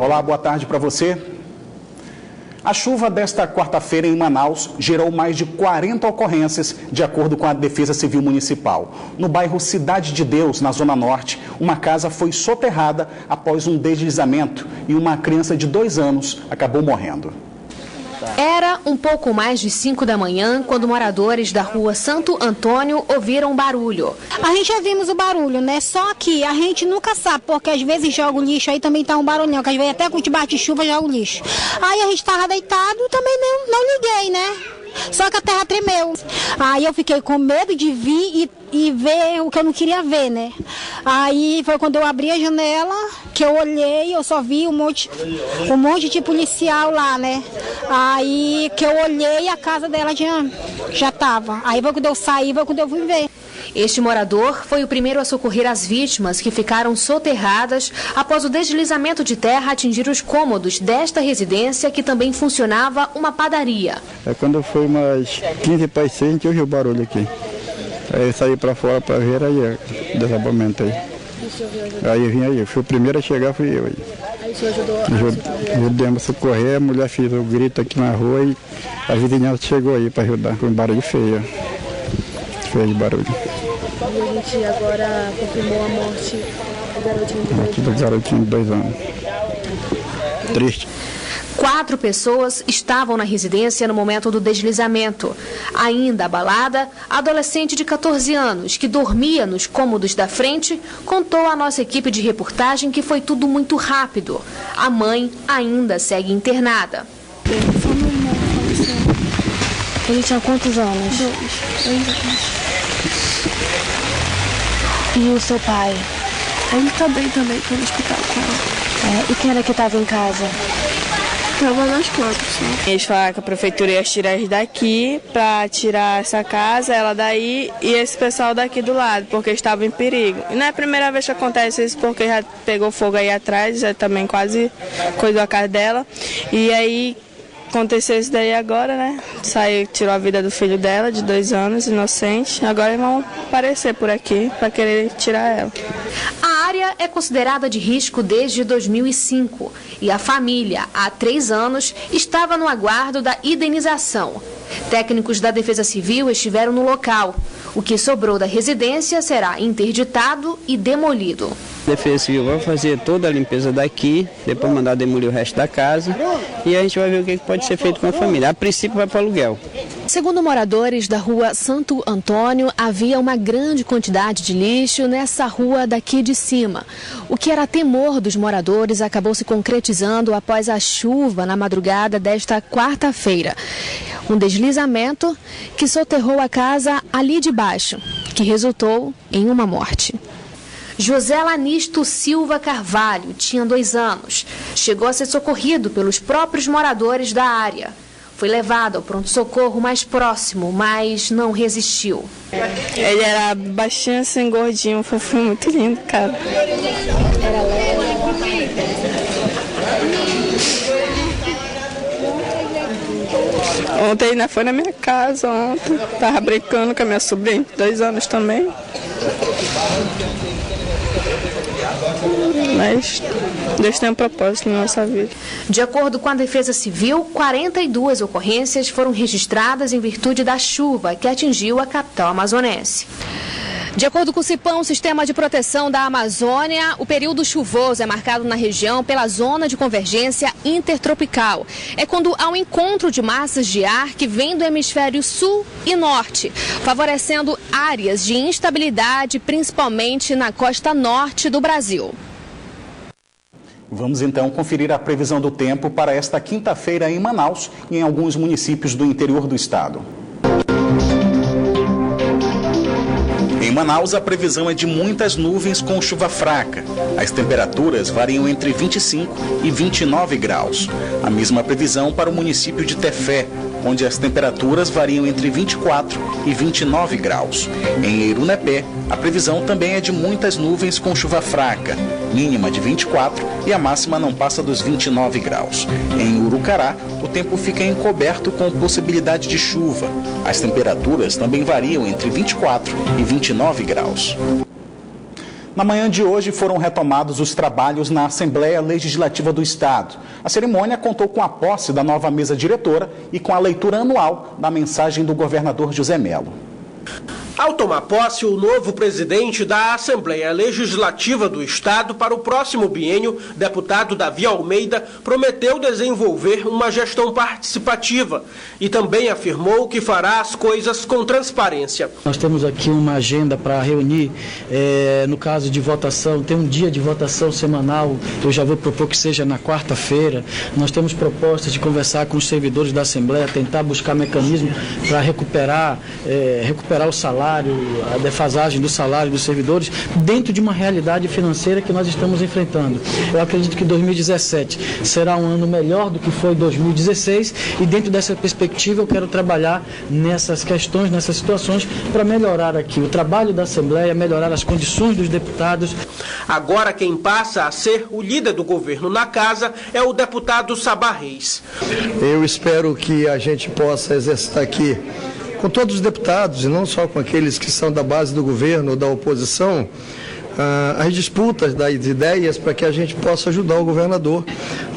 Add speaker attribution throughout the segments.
Speaker 1: Olá, boa tarde para você. A chuva desta quarta-feira em Manaus gerou mais de 40 ocorrências, de acordo com a Defesa Civil Municipal. No bairro Cidade de Deus, na Zona Norte, uma casa foi soterrada após um deslizamento e uma criança de 2 anos acabou morrendo.
Speaker 2: Era um pouco mais de 5 da manhã quando moradores da rua Santo Antônio ouviram barulho.
Speaker 3: A gente já vimos o barulho, né? Só que a gente nunca sabe, porque às vezes joga o lixo, aí também tá um barulhão, que às vezes até quando bate chuva joga o lixo. Aí a gente tava deitado, também não liguei, né? Só que a terra tremeu. Aí eu fiquei com medo de vir e ver o que eu não queria ver, né? Aí foi quando eu abri a janela, que eu olhei, eu só vi um monte de policial lá, né? Aí que eu olhei, a casa dela já tava. Aí foi quando eu saí, foi quando eu fui ver.
Speaker 2: Este morador foi o primeiro a socorrer as vítimas que ficaram soterradas após o deslizamento de terra atingir os cômodos desta residência, que também funcionava uma padaria.
Speaker 4: Quando foi umas 15 para as 6, a gente ouviu o barulho aqui. Aí eu saí para fora para ver, aí desabamento aí. Aí eu vim aí, eu fui o primeiro a chegar, fui eu aí.
Speaker 2: Aí o senhor ajudou?
Speaker 4: Ajudamos a socorrer, a mulher fez o grito aqui na rua e a vizinhança chegou aí para ajudar. Foi um barulho feio. Feio de barulho.
Speaker 2: E a gente agora confirmou a morte
Speaker 4: do garotinho de 2 anos. Triste.
Speaker 2: 4 pessoas estavam na residência no momento do deslizamento. Ainda abalada, a adolescente de 14 anos, que dormia nos cômodos da frente, contou à nossa equipe de reportagem que foi tudo muito rápido. A mãe ainda segue internada.
Speaker 3: Ele tinha quantos anos?
Speaker 5: 2 anos.
Speaker 3: E o seu pai?
Speaker 5: Ele tá bem também, foi no hospital com ela.
Speaker 3: E quem era que estava em casa?
Speaker 5: Tava nós 4 só.
Speaker 6: Eles falaram que a prefeitura ia tirar eles daqui pra tirar essa casa, ela daí e esse pessoal daqui do lado, porque estavam em perigo. E não é a primeira vez que acontece isso, porque já pegou fogo aí atrás, já também quase coisou a casa dela. E aí aconteceu isso daí agora, né? Saiu, tirou a vida do filho dela, de 2 anos, inocente. Agora eles vão aparecer por aqui para querer tirar ela.
Speaker 2: A área é considerada de risco desde 2005 e a família, há 3 anos, estava no aguardo da indenização. Técnicos da Defesa Civil estiveram no local. O que sobrou da residência será interditado e demolido.
Speaker 7: A Defesa Civil vai fazer toda a limpeza daqui, depois mandar demolir o resto da casa e a gente vai ver o que pode ser feito com a família. A princípio vai para aluguel.
Speaker 2: Segundo moradores da rua Santo Antônio, havia uma grande quantidade de lixo nessa rua daqui de cima. O que era temor dos moradores acabou se concretizando após a chuva na madrugada desta quarta-feira. Um deslizamento que soterrou a casa ali de baixo, que resultou em uma morte. José Lanisto Silva Carvalho tinha 2 anos. Chegou a ser socorrido pelos próprios moradores da área. Foi levado ao pronto-socorro mais próximo, mas não resistiu.
Speaker 6: Ele era baixinho assim, gordinho, foi muito lindo, cara.
Speaker 2: Era leve.
Speaker 6: Ontem ainda foi na minha casa, ontem. Tava brincando com a minha sobrinha, 2 anos também. Mas Deus tem um propósito na nossa vida.
Speaker 2: De acordo com a Defesa Civil, 42 ocorrências foram registradas em virtude da chuva que atingiu a capital amazonense. De acordo com o CIPAM, o Sistema de Proteção da Amazônia, o período chuvoso é marcado na região pela zona de convergência intertropical. É quando há um encontro de massas de ar que vem do hemisfério sul e norte, favorecendo áreas de instabilidade, principalmente na costa norte do Brasil.
Speaker 1: Vamos então conferir a previsão do tempo para esta quinta-feira em Manaus e em alguns municípios do interior do estado. Em Manaus, a previsão é de muitas nuvens com chuva fraca. As temperaturas variam entre 25 e 29 graus. A mesma previsão para o município de Tefé, onde as temperaturas variam entre 24 e 29 graus. Em Eirunepé, a previsão também é de muitas nuvens com chuva fraca, mínima de 24 e a máxima não passa dos 29 graus. Em Urucará, o tempo fica encoberto com possibilidade de chuva. As temperaturas também variam entre 24 e 29 graus. Na manhã de hoje foram retomados os trabalhos na Assembleia Legislativa do Estado. A cerimônia contou com a posse da nova mesa diretora e com a leitura anual da mensagem do governador José Mello.
Speaker 8: Ao tomar posse, o novo presidente da Assembleia Legislativa do Estado para o próximo biênio, deputado Davi Almeida, prometeu desenvolver uma gestão participativa e também afirmou que fará as coisas com transparência.
Speaker 9: Nós temos aqui uma agenda para reunir, no caso de votação, tem um dia de votação semanal, eu já vou propor que seja na quarta-feira. Nós temos propostas de conversar com os servidores da Assembleia, tentar buscar mecanismos para recuperar o salário, a defasagem do salário dos servidores, dentro de uma realidade financeira que nós estamos enfrentando. Eu acredito que 2017 será um ano melhor do que foi 2016 e dentro dessa perspectiva eu quero trabalhar nessas questões, nessas situações, para melhorar aqui o trabalho da Assembleia, melhorar as condições dos deputados.
Speaker 8: Agora quem passa a ser o líder do governo na casa é o deputado Sabá Reis.
Speaker 10: Eu espero que a gente possa exercitar aqui com todos os deputados, e não só com aqueles que são da base do governo ou da oposição, as disputas das ideias para que a gente possa ajudar o governador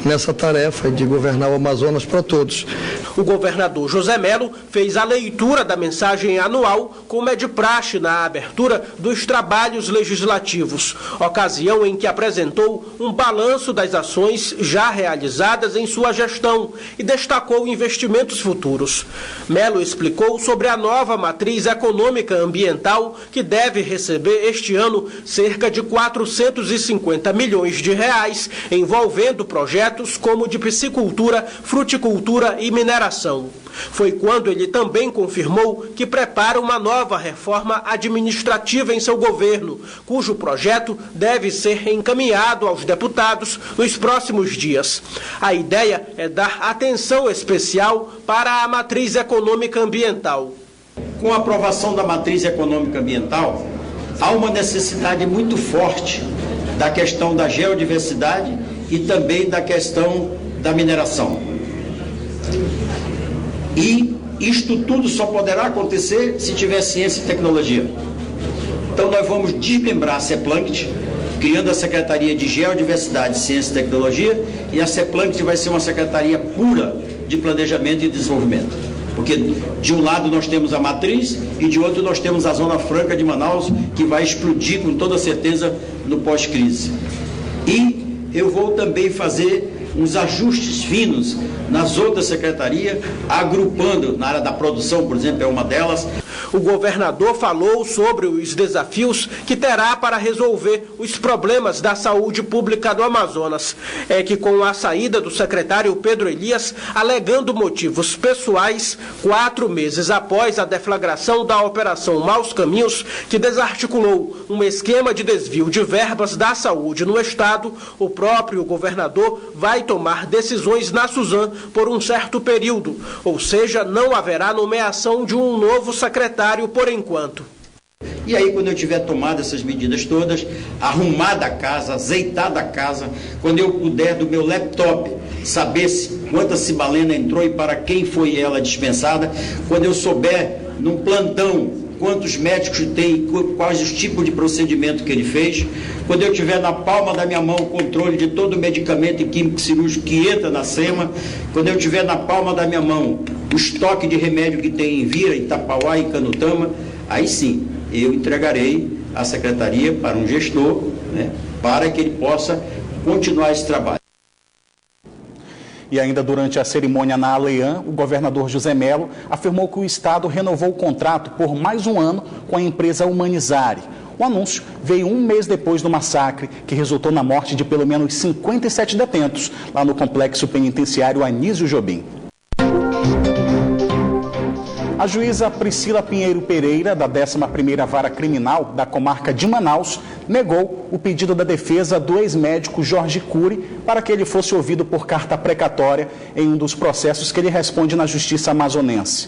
Speaker 10: nessa tarefa de governar o Amazonas para todos.
Speaker 8: O governador José Mello fez a leitura da mensagem anual, como é de praxe na abertura dos trabalhos legislativos, ocasião em que apresentou um balanço das ações já realizadas em sua gestão e destacou investimentos futuros. Mello explicou sobre a nova matriz econômica ambiental que deve receber este ano cerca de 450 milhões de reais, envolvendo projetos como de piscicultura, fruticultura e mineração. Foi quando ele também confirmou que prepara uma nova reforma administrativa em seu governo, cujo projeto deve ser encaminhado aos deputados nos próximos dias. A ideia é dar atenção especial para a matriz econômica ambiental.
Speaker 11: Com a aprovação da matriz econômica ambiental, há uma necessidade muito forte da questão da geodiversidade e também da questão da mineração. E isto tudo só poderá acontecer se tiver ciência e tecnologia. Então nós vamos desmembrar a CEPLANCT, criando a Secretaria de Geodiversidade, Ciência e Tecnologia, e a CEPLANCT vai ser uma secretaria pura de planejamento e desenvolvimento. Porque de um lado nós temos a matriz e de outro nós temos a Zona Franca de Manaus, que vai explodir com toda certeza no pós-crise. E eu vou também fazer uns ajustes finos nas outras secretarias, agrupando, na área da produção, por exemplo, é uma delas.
Speaker 8: O governador falou sobre os desafios que terá para resolver os problemas da saúde pública do Amazonas. É que com a saída do secretário Pedro Elias, alegando motivos pessoais, 4 meses após a deflagração da Operação Maus Caminhos, que desarticulou um esquema de desvio de verbas da saúde no estado, o próprio governador vai tomar decisões na Suzam por um certo período, ou seja, não haverá nomeação de um novo secretário por enquanto.
Speaker 11: E aí, quando eu tiver tomado essas medidas todas, arrumada a casa, azeitada a casa, quando eu puder do meu laptop saber quanta cibalena entrou e para quem foi ela dispensada, quando eu souber num plantão quantos médicos tem, quais os tipos de procedimento que ele fez, quando eu tiver na palma da minha mão o controle de todo o medicamento e químico cirúrgico que entra na SEMA, quando eu tiver na palma da minha mão o estoque de remédio que tem em Vira, Itapauá e Canutama, aí sim, eu entregarei a secretaria para um gestor, né, para que ele possa continuar esse trabalho.
Speaker 1: E ainda durante a cerimônia na Aleã, o governador José Mello afirmou que o Estado renovou o contrato por mais um ano com a empresa Humanizare. O anúncio veio um mês depois do massacre, que resultou na morte de pelo menos 57 detentos lá no complexo penitenciário Anísio Jobim. A juíza Priscila Pinheiro Pereira, da 11ª Vara Criminal da comarca de Manaus, negou o pedido da defesa do ex-médico Jorge Cury para que ele fosse ouvido por carta precatória em um dos processos que ele responde na Justiça Amazonense.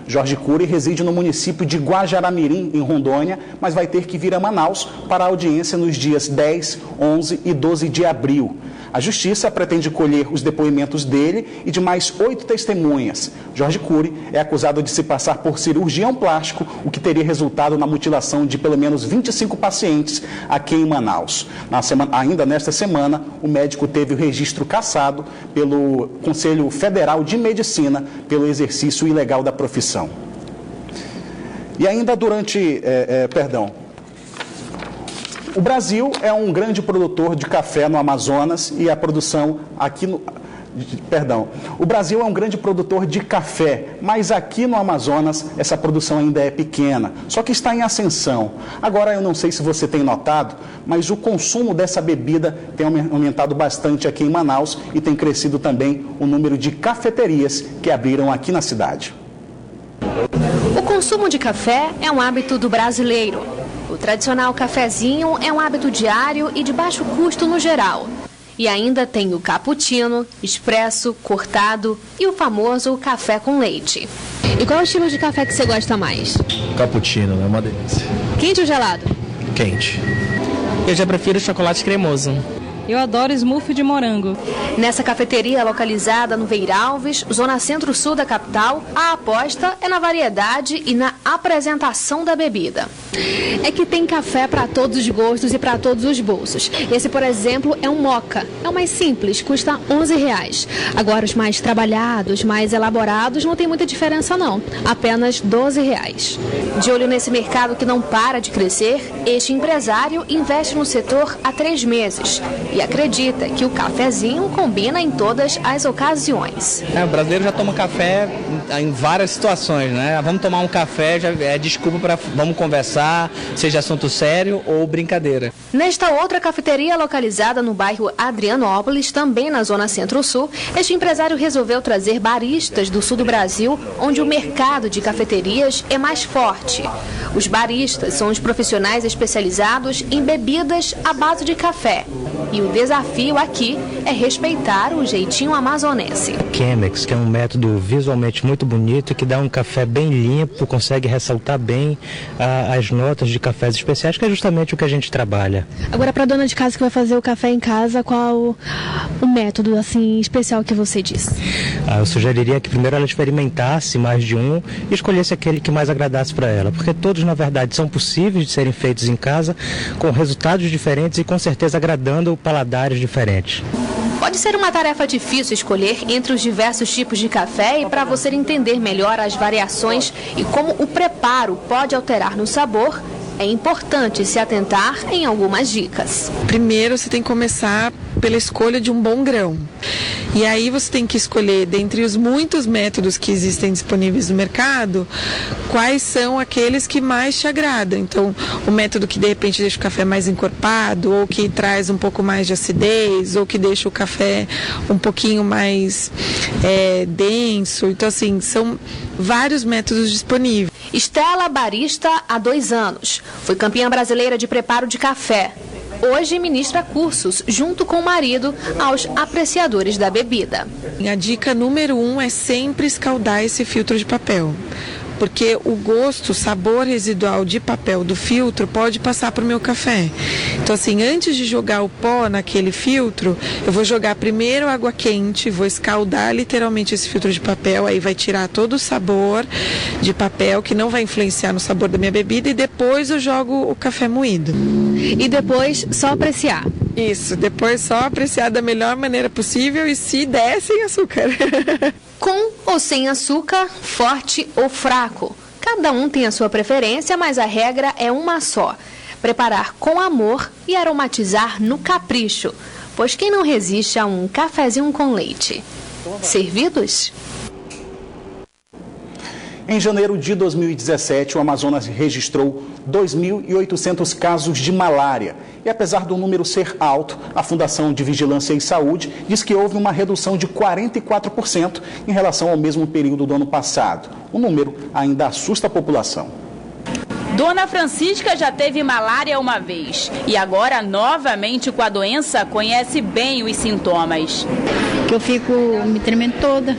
Speaker 1: Jorge Cury reside no município de Guajará-Mirim, em Rondônia, mas vai ter que vir a Manaus para a audiência nos dias 10, 11 e 12 de abril. A Justiça pretende colher os depoimentos dele e de mais 8 testemunhas. Jorge Cury é acusado de se passar por cirurgião plástico, o que teria resultado na mutilação de pelo menos 25 pacientes aqui em Manaus. Ainda nesta semana, o médico teve o registro cassado pelo Conselho Federal de Medicina pelo exercício ilegal da profissão. E ainda o Brasil é um grande produtor de café no Amazonas e a produção o Brasil é um grande produtor de café, mas aqui no Amazonas essa produção ainda é pequena, só que está em ascensão. Agora, eu não sei se você tem notado, mas o consumo dessa bebida tem aumentado bastante aqui em Manaus e tem crescido também o número de cafeterias que abriram aqui na cidade.
Speaker 2: O consumo de café é um hábito do brasileiro. O tradicional cafezinho é um hábito diário e de baixo custo no geral. E ainda tem o cappuccino, expresso, cortado e o famoso café com leite. E qual é o estilo de café que você gosta mais?
Speaker 12: Cappuccino, é uma delícia.
Speaker 2: Quente ou gelado?
Speaker 12: Quente.
Speaker 13: Eu já prefiro chocolate cremoso.
Speaker 14: Eu adoro smoothie de morango.
Speaker 2: Nessa cafeteria localizada no Veiralves, zona centro-sul da capital, a aposta é na variedade e na apresentação da bebida. É que tem café para todos os gostos e para todos os bolsos. Esse, por exemplo, é um moca. É o mais simples, custa R$11. Agora, os mais trabalhados, mais elaborados, não tem muita diferença não. Apenas R$12. De olho nesse mercado que não para de crescer, este empresário investe no setor há 3 meses. E acredita que o cafezinho combina em todas as ocasiões.
Speaker 13: O brasileiro já toma café em várias situações, né? Vamos tomar um café, já é desculpa para vamos conversar, seja assunto sério ou brincadeira.
Speaker 2: Nesta outra cafeteria localizada no bairro Adrianópolis, também na zona centro-sul, este empresário resolveu trazer baristas do sul do Brasil, onde o mercado de cafeterias é mais forte. Os baristas são os profissionais especializados em bebidas à base de café. E o desafio aqui é respeitar o jeitinho amazonense.
Speaker 15: Chemex, que é um método visualmente muito bonito, que dá um café bem limpo, consegue ressaltar bem as notas de cafés especiais, que é justamente o que a gente trabalha.
Speaker 2: Agora, para a dona de casa que vai fazer o café em casa, qual o método assim especial que você diz?
Speaker 15: Eu sugeriria que primeiro ela experimentasse mais de um e escolhesse aquele que mais agradasse para ela, porque todos, na verdade, são possíveis de serem feitos em casa, com resultados diferentes e com certeza agradando paladares diferentes.
Speaker 2: Pode ser uma tarefa difícil escolher entre os diversos tipos de café, e para você entender melhor as variações e como o preparo pode alterar no sabor, é importante se atentar em algumas dicas.
Speaker 5: Primeiro, você tem que começar pela escolha de um bom grão. E aí você tem que escolher, dentre os muitos métodos que existem disponíveis no mercado, quais são aqueles que mais te agradam. Então, o método que de repente deixa o café mais encorpado, ou que traz um pouco mais de acidez, ou que deixa o café um pouquinho mais denso. Então, assim, são vários métodos disponíveis.
Speaker 2: Estela barista há 2 anos. Foi campeã brasileira de preparo de café. Hoje ministra cursos, junto com o marido, aos apreciadores da bebida.
Speaker 5: A dica número 1 é sempre escaldar esse filtro de papel. Porque o gosto, o sabor residual de papel do filtro pode passar para o meu café. Então, assim, antes de jogar o pó naquele filtro, eu vou jogar primeiro água quente, vou escaldar literalmente esse filtro de papel, aí vai tirar todo o sabor de papel, que não vai influenciar no sabor da minha bebida, e depois eu jogo o café moído.
Speaker 2: E depois só apreciar.
Speaker 5: Isso, depois só apreciar da melhor maneira possível, e se der, sem açúcar.
Speaker 2: Com ou sem açúcar, forte ou fraco. Cada um tem a sua preferência, mas a regra é uma só: preparar com amor e aromatizar no capricho. Pois quem não resiste a um cafezinho com leite? Servidos?
Speaker 1: Em janeiro de 2017, o Amazonas registrou 2.800 casos de malária. E apesar do número ser alto, a Fundação de Vigilância e Saúde diz que houve uma redução de 44% em relação ao mesmo período do ano passado. O número ainda assusta a população.
Speaker 16: Dona Francisca já teve malária uma vez e agora, novamente com a doença, conhece bem os sintomas.
Speaker 17: Eu fico me tremendo toda.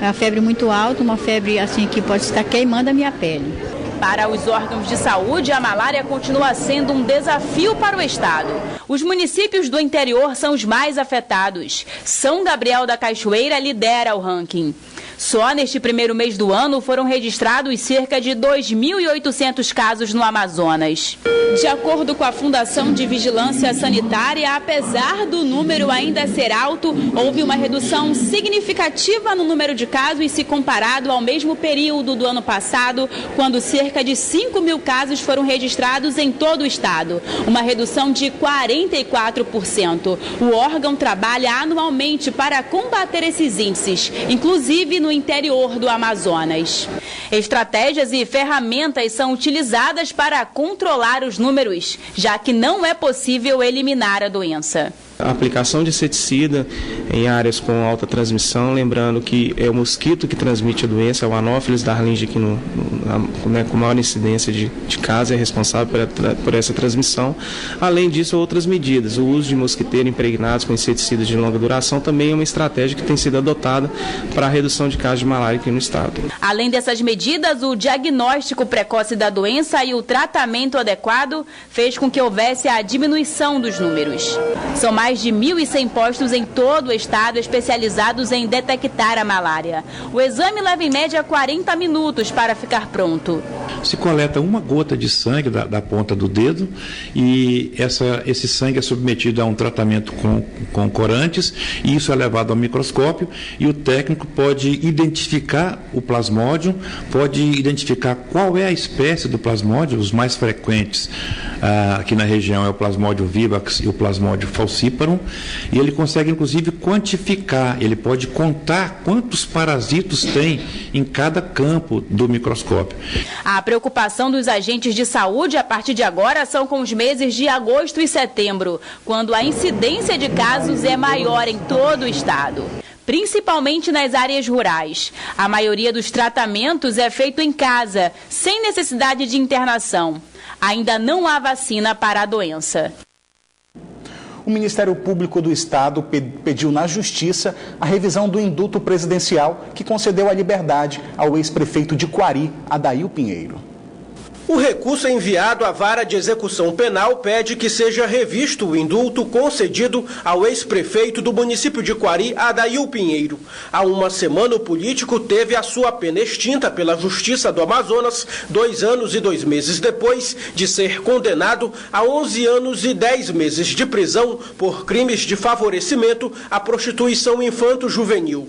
Speaker 17: É uma febre muito alta, uma febre assim que pode estar queimando a minha pele.
Speaker 16: Para os órgãos de saúde, a malária continua sendo um desafio para o estado. Os municípios do interior são os mais afetados. São Gabriel da Cachoeira lidera o ranking. Só neste primeiro mês do ano foram registrados cerca de 2.800 casos no Amazonas. De acordo com a Fundação de Vigilância Sanitária, apesar do número ainda ser alto, houve uma redução significativa no número de casos se comparado ao mesmo período do ano passado, quando cerca de 5.000 casos foram registrados em todo o estado, uma redução de 44%. O órgão trabalha anualmente para combater esses índices, inclusive no interior do Amazonas. Estratégias e ferramentas são utilizadas para controlar os números, já que não é possível eliminar a doença.
Speaker 18: A aplicação de inseticida em áreas com alta transmissão, lembrando que é o mosquito que transmite a doença, é o Anopheles darlingi, que com maior incidência de casos é responsável por essa transmissão. Além disso, outras medidas. O uso de mosquiteiros impregnados com inseticidas de longa duração também é uma estratégia que tem sido adotada para a redução de casos de malária aqui no estado.
Speaker 16: Além dessas medidas, o diagnóstico precoce da doença e o tratamento adequado fez com que houvesse a diminuição dos números. São mais de 1.100 postos em todo o estado especializados em detectar a malária. O exame leva em média 40 minutos para ficar pronto.
Speaker 19: Se coleta uma gota de sangue da ponta do dedo e esse sangue é submetido a um tratamento com corantes e isso é levado ao microscópio e o técnico pode identificar o plasmódio, pode identificar qual é a espécie do plasmódio, os mais frequentes aqui na região é o plasmódio vivax e o plasmódio falciparum, e ele consegue inclusive quantificar, ele pode contar quantos parasitos tem em cada campo do microscópio.
Speaker 16: A preocupação dos agentes de saúde a partir de agora são com os meses de agosto e setembro, quando a incidência de casos é maior em todo o estado, principalmente nas áreas rurais. A maioria dos tratamentos é feito em casa, sem necessidade de internação. Ainda não há vacina para a doença.
Speaker 1: O Ministério Público do Estado pediu na Justiça a revisão do indulto presidencial que concedeu a liberdade ao ex-prefeito de Quari, Adail Pinheiro.
Speaker 8: O recurso enviado à Vara de Execução Penal pede que seja revisto o indulto concedido ao ex-prefeito do município de Quari, Adail Pinheiro. Há uma semana, o político teve a sua pena extinta pela Justiça do Amazonas, 2 anos e 2 meses depois de ser condenado a 11 anos e 10 meses de prisão por crimes de favorecimento à prostituição infanto-juvenil.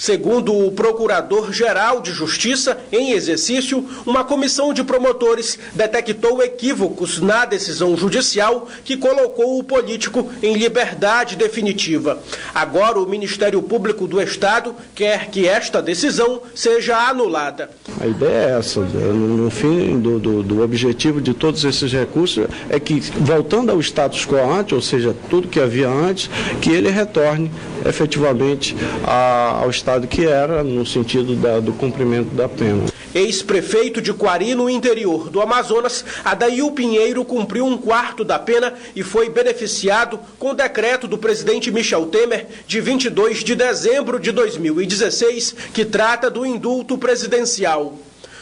Speaker 8: Segundo o Procurador-Geral de Justiça, em exercício, uma comissão de promotores detectou equívocos na decisão judicial que colocou o político em liberdade definitiva. Agora, o Ministério Público do Estado quer que esta decisão seja anulada.
Speaker 20: A ideia é essa, no fim do objetivo de todos esses recursos, é que, voltando ao status quo ante, ou seja, tudo que havia antes, que ele retorne efetivamente ao estado que era, no sentido do cumprimento da pena.
Speaker 8: Ex-prefeito de Quari, no interior do Amazonas, Adail Pinheiro cumpriu 1/4 da pena e foi beneficiado com o decreto do presidente Michel Temer de 22 de dezembro de 2016, que trata do indulto presidencial.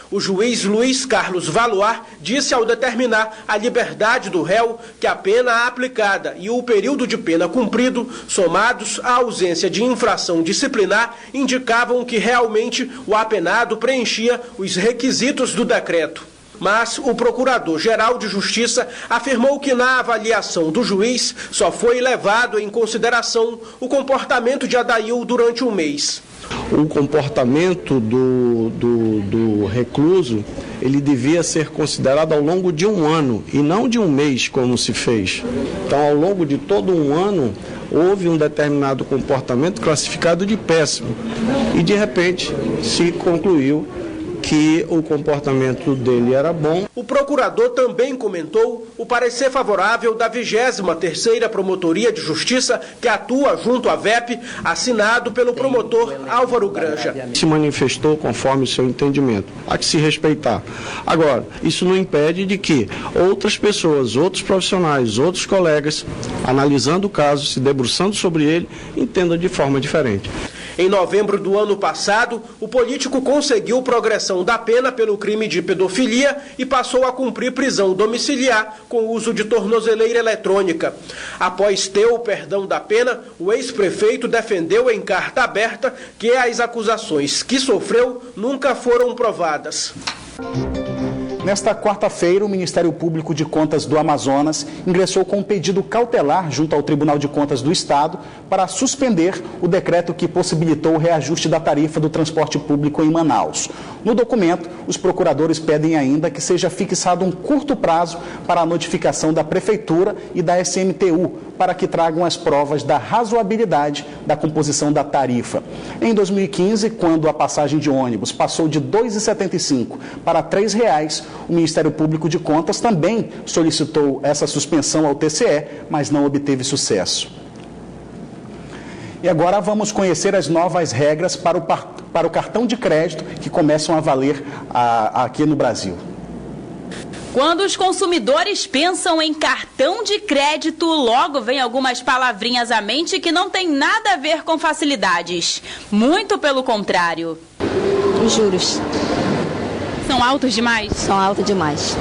Speaker 8: O juiz Luiz Carlos Valois disse ao determinar a liberdade do réu que a pena aplicada e o período de pena cumprido, somados à ausência de infração disciplinar, indicavam que realmente o apenado preenchia os requisitos do decreto. Mas o Procurador-Geral de Justiça afirmou que na avaliação do juiz só foi levado em consideração o comportamento de Adail durante um mês.
Speaker 20: O comportamento do recluso, ele devia ser considerado ao longo de um ano e não de um mês, como se fez. Então, ao longo de todo um ano, houve um determinado comportamento classificado de péssimo e, de repente, se concluiu que o comportamento dele era bom.
Speaker 8: O procurador também comentou o parecer favorável da 23ª Promotoria de Justiça, que atua junto à VEP, assinado pelo promotor Álvaro Granja.
Speaker 20: Se manifestou conforme o seu entendimento. Há que se respeitar. Agora, isso não impede de que outras pessoas, outros profissionais, outros colegas, analisando o caso, se debruçando sobre ele, entendam de forma diferente.
Speaker 8: Em novembro do ano passado, o político conseguiu progressão da pena pelo crime de pedofilia e passou a cumprir prisão domiciliar com uso de tornozeleira eletrônica. Após ter o perdão da pena, o ex-prefeito defendeu em carta aberta que as acusações que sofreu nunca foram provadas.
Speaker 1: Nesta quarta-feira, o Ministério Público de Contas do Amazonas ingressou com um pedido cautelar junto ao Tribunal de Contas do Estado para suspender o decreto que possibilitou o reajuste da tarifa do transporte público em Manaus. No documento, os procuradores pedem ainda que seja fixado um curto prazo para a notificação da Prefeitura e da SMTU, para que tragam as provas da razoabilidade da composição da tarifa. Em 2015, quando a passagem de ônibus passou de R$ 2,75 para R$ 3,00, o Ministério Público de Contas também solicitou essa suspensão ao TCE, mas não obteve sucesso. E agora vamos conhecer as novas regras para o cartão de crédito que começam a valer aqui no Brasil.
Speaker 16: Quando os consumidores pensam em cartão de crédito, logo vem algumas palavrinhas à mente que não tem nada a ver com facilidades. Muito pelo contrário.
Speaker 17: Os juros.
Speaker 16: São altos demais?
Speaker 17: São altos demais.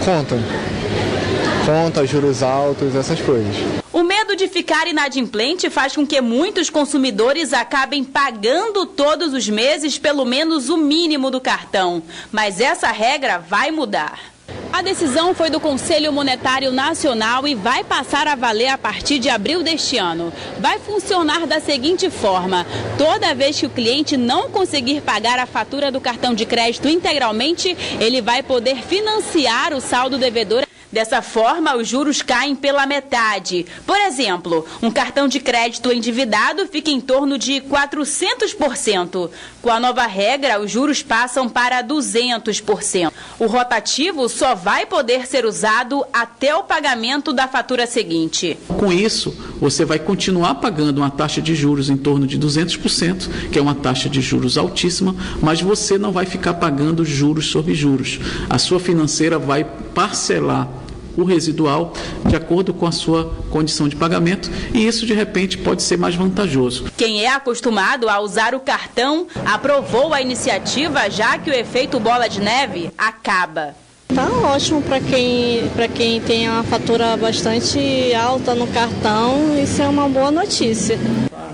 Speaker 21: Conta, juros altos, essas coisas.
Speaker 16: O medo de ficar inadimplente faz com que muitos consumidores acabem pagando todos os meses pelo menos o mínimo do cartão. Mas essa regra vai mudar. A decisão foi do Conselho Monetário Nacional e vai passar a valer a partir de abril deste ano. Vai funcionar da seguinte forma: toda vez que o cliente não conseguir pagar a fatura do cartão de crédito integralmente, ele vai poder financiar o saldo devedor. Dessa forma, os juros caem pela metade. Por exemplo, um cartão de crédito endividado fica em torno de 400%. Com a nova regra, os juros passam para 200%. O rotativo só vai poder ser usado até o pagamento da fatura seguinte.
Speaker 22: Com isso, você vai continuar pagando uma taxa de juros em torno de 200%, que é uma taxa de juros altíssima, mas você não vai ficar pagando juros sobre juros. A sua financeira vai parcelar o residual de acordo com a sua condição de pagamento, e isso de repente pode ser mais vantajoso.
Speaker 16: Quem é acostumado a usar o cartão aprovou a iniciativa, já que o efeito bola de neve acaba.
Speaker 17: Tá ótimo para quem tem uma fatura bastante alta no cartão, isso é uma boa notícia.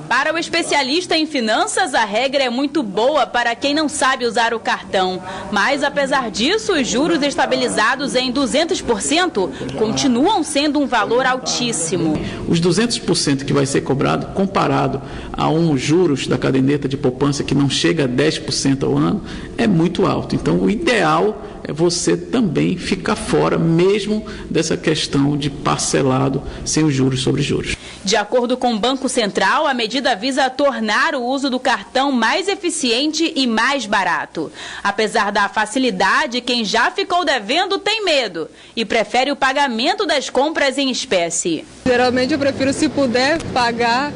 Speaker 16: Para o especialista em finanças, a regra é muito boa para quem não sabe usar o cartão. Mas, apesar disso, os juros estabilizados em 200% continuam sendo um valor altíssimo.
Speaker 22: Os 200% que vai ser cobrado, comparado a juros da caderneta de poupança que não chega a 10% ao ano, é muito alto. Então, o ideal é você também ficar fora mesmo dessa questão de parcelado sem os juros sobre juros.
Speaker 16: De acordo com o Banco Central, a medida visa tornar o uso do cartão mais eficiente e mais barato. Apesar da facilidade, quem já ficou devendo tem medo e prefere o pagamento das compras em espécie.
Speaker 5: Geralmente eu prefiro, se puder, pagar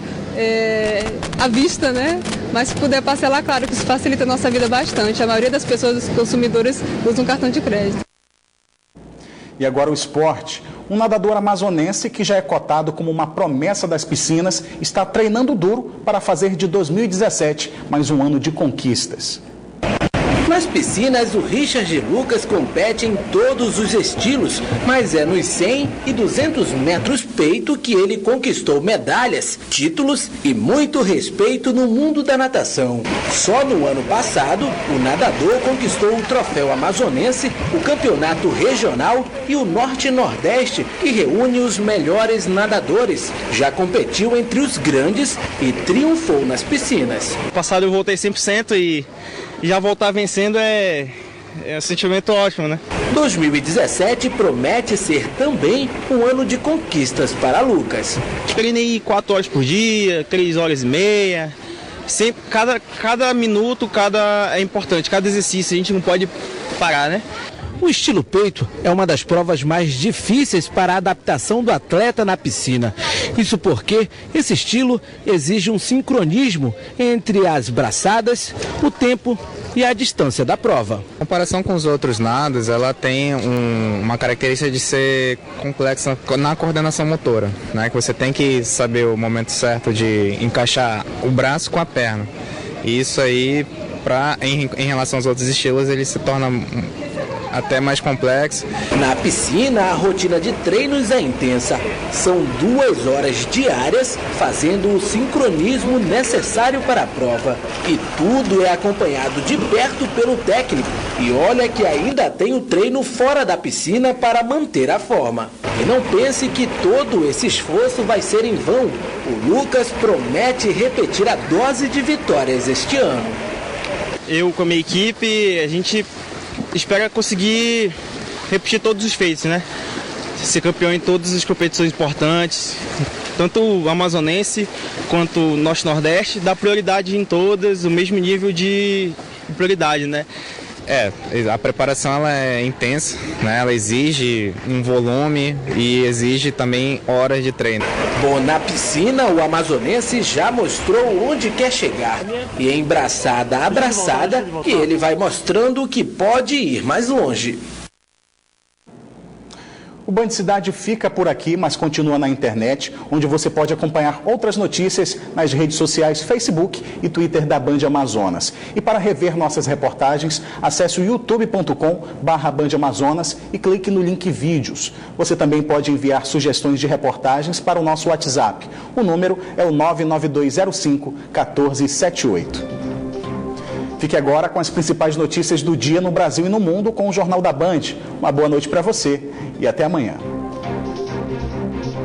Speaker 5: à vista, né? Mas se puder parcelar, claro que isso facilita a nossa vida bastante. A maioria das pessoas, dos consumidores, usam cartão de crédito.
Speaker 1: E agora o esporte. Um nadador amazonense que já é cotado como uma promessa das piscinas está treinando duro para fazer de 2017 mais um ano de conquistas.
Speaker 23: Nas piscinas, o Richard Lucas compete em todos os estilos, mas é nos 100 e 200 metros peito que ele conquistou medalhas, títulos e muito respeito no mundo da natação. Só no ano passado, o nadador conquistou o troféu amazonense, o campeonato regional e o Norte-Nordeste, que reúne os melhores nadadores. Já competiu entre os grandes e triunfou nas piscinas.
Speaker 24: No passado eu voltei 100% e já voltar vencendo é um sentimento ótimo, né?
Speaker 23: 2017 promete ser também um ano de conquistas para Lucas.
Speaker 24: Treinei 4 horas por dia, 3 horas e meia. Sempre, cada minuto é importante, cada exercício a gente não pode parar, né?
Speaker 25: O estilo peito é uma das provas mais difíceis para a adaptação do atleta na piscina. Isso porque esse estilo exige um sincronismo entre as braçadas, o tempo e a distância da prova.
Speaker 21: Em comparação com os outros nados, ela tem uma característica de ser complexa na coordenação motora, né? Que você tem que saber o momento certo de encaixar o braço com a perna. E isso aí, em relação aos outros estilos, ele se torna até mais complexo.
Speaker 23: Na piscina, a rotina de treinos é intensa. São 2 horas diárias fazendo o sincronismo necessário para a prova. E tudo é acompanhado de perto pelo técnico. E olha que ainda tem o treino fora da piscina para manter a forma. E não pense que todo esse esforço vai ser em vão. O Lucas promete repetir a dose de vitórias este ano.
Speaker 24: Eu, com a minha equipe, a gente espera conseguir repetir todos os feitos, né? Ser campeão em todas as competições importantes, tanto o amazonense quanto o Norte-Nordeste, dar prioridade em todas, o mesmo nível de prioridade, né?
Speaker 21: A preparação ela é intensa, né? Ela exige um volume e exige também horas de treino.
Speaker 23: Bom, na piscina, o amazonense já mostrou onde quer chegar. E em braçada a braçada, que ele vai mostrando que pode ir mais longe.
Speaker 1: O Band Cidade fica por aqui, mas continua na internet, onde você pode acompanhar outras notícias nas redes sociais Facebook e Twitter da Band Amazonas. E para rever nossas reportagens, acesse o youtube.com/Band Amazonas e clique no link Vídeos. Você também pode enviar sugestões de reportagens para o nosso WhatsApp. O número é o 99205-1478. Fique agora com as principais notícias do dia no Brasil e no mundo com o Jornal da Band. Uma boa noite para você e até amanhã.